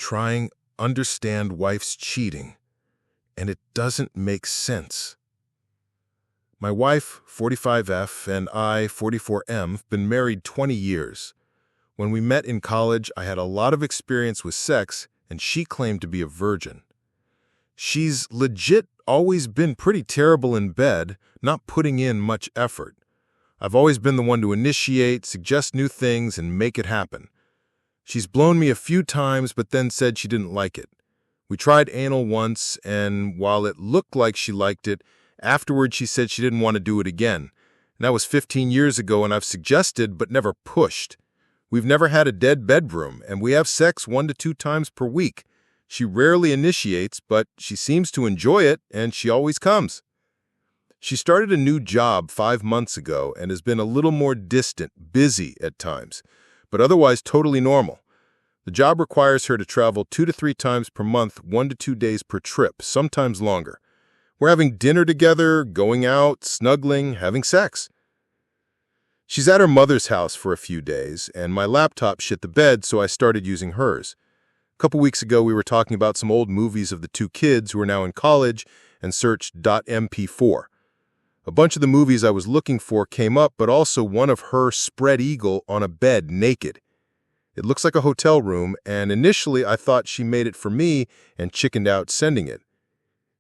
trying understand wife's cheating, and it doesn't make sense. My wife, 45F, and I, 44M, have been married 20 years. When we met in college, I had a lot of experience with sex, and she claimed to be a virgin. She's legit always been pretty terrible in bed, not putting in much effort. I've always been the one to initiate, suggest new things, and make it happen. She's blown me a few times, but then said she didn't like it. We tried anal once, and while it looked like she liked it, afterward she said she didn't want to do it again. And that was 15 years ago, and I've suggested but never pushed. We've never had a dead bedroom, and we have sex 1 to 2 times per week. She rarely initiates, but she seems to enjoy it, and she always comes. She started a new job 5 months ago and has been a little more distant, busy at times, but otherwise totally normal. The job requires her to travel 2 to 3 times per month, 1 to 2 days per trip, sometimes longer. We're having dinner together, going out, snuggling, having sex. She's at her mother's house for a few days, and my laptop shit the bed, so I started using hers. A couple weeks ago, we were talking about some old movies of the 2 kids who are now in college and searched .mp4. A bunch of the movies I was looking for came up, but also one of her spread eagle on a bed naked. It looks like a hotel room, and initially I thought she made it for me and chickened out sending it.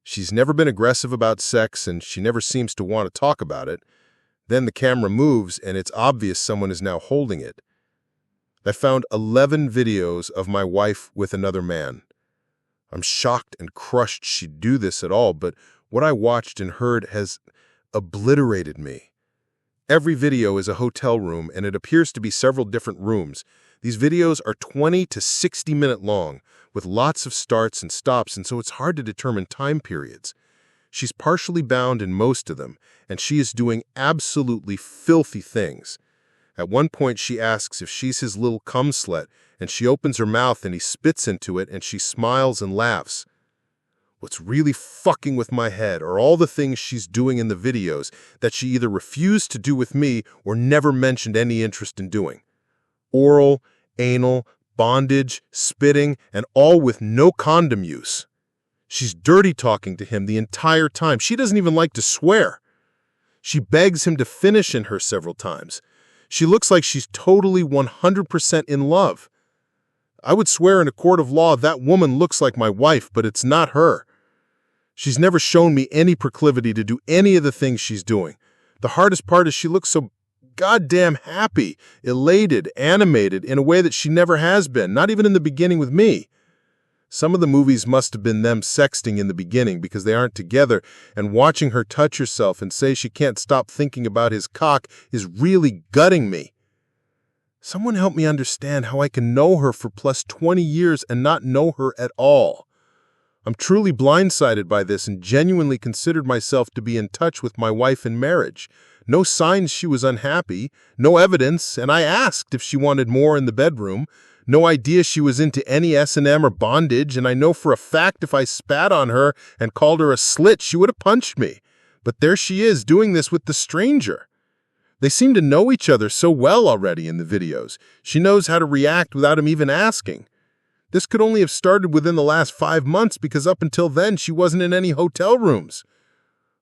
She's never been aggressive about sex, and she never seems to want to talk about it. Then the camera moves, and it's obvious someone is now holding it. I found 11 videos of my wife with another man. I'm shocked and crushed she'd do this at all, but what I watched and heard has obliterated me. Every video is a hotel room, and it appears to be several different rooms. These videos are 20 to 60 minute long, with lots of starts and stops, and so it's hard to determine time periods. She's partially bound in most of them, and she is doing absolutely filthy things. At one point, she asks if she's his little cum slut, and she opens her mouth and he spits into it, and she smiles and laughs. What's really fucking with my head are all the things she's doing in the videos that she either refused to do with me or never mentioned any interest in doing. Oral, anal, bondage, spitting, and all with no condom use. She's dirty talking to him the entire time. She doesn't even like to swear. She begs him to finish in her several times. She looks like she's totally 100% in love. I would swear in a court of law that woman looks like my wife, but it's not her. She's never shown me any proclivity to do any of the things she's doing. The hardest part is she looks so goddamn happy, elated, animated in a way that she never has been, not even in the beginning with me. Some of the movies must have been them sexting in the beginning because they aren't together, and watching her touch herself and say she can't stop thinking about his cock is really gutting me. Someone help me understand how I can know her for plus 20 years and not know her at all. I'm truly blindsided by this and genuinely considered myself to be in touch with my wife in marriage. No signs she was unhappy, no evidence, and I asked if she wanted more in the bedroom. No idea she was into any S&M or bondage, and I know for a fact if I spat on her and called her a slit, she would have punched me. But there she is, doing this with the stranger. They seem to know each other so well already in the videos. She knows how to react without him even asking. This could only have started within the last 5 months because up until then she wasn't in any hotel rooms.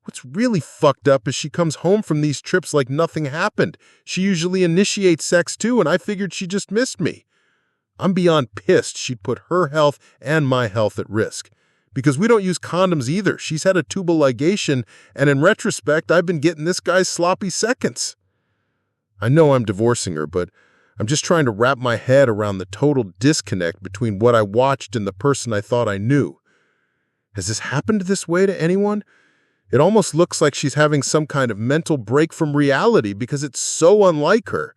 What's really fucked up is she comes home from these trips like nothing happened. She usually initiates sex too, and I figured she just missed me. I'm beyond pissed she'd put her health and my health at risk. Because we don't use condoms either. She's had a tubal ligation, and in retrospect, I've been getting this guy's sloppy seconds. I know I'm divorcing her, but I'm just trying to wrap my head around the total disconnect between what I watched and the person I thought I knew. Has this happened this way to anyone? It almost looks like she's having some kind of mental break from reality because it's so unlike her.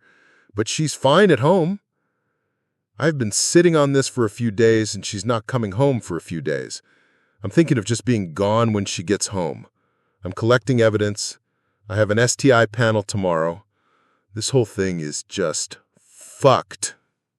But she's fine at home. I've been sitting on this for a few days, and she's not coming home for a few days. I'm thinking of just being gone when she gets home. I'm collecting evidence. I have an STI panel tomorrow. This whole thing is just fucked.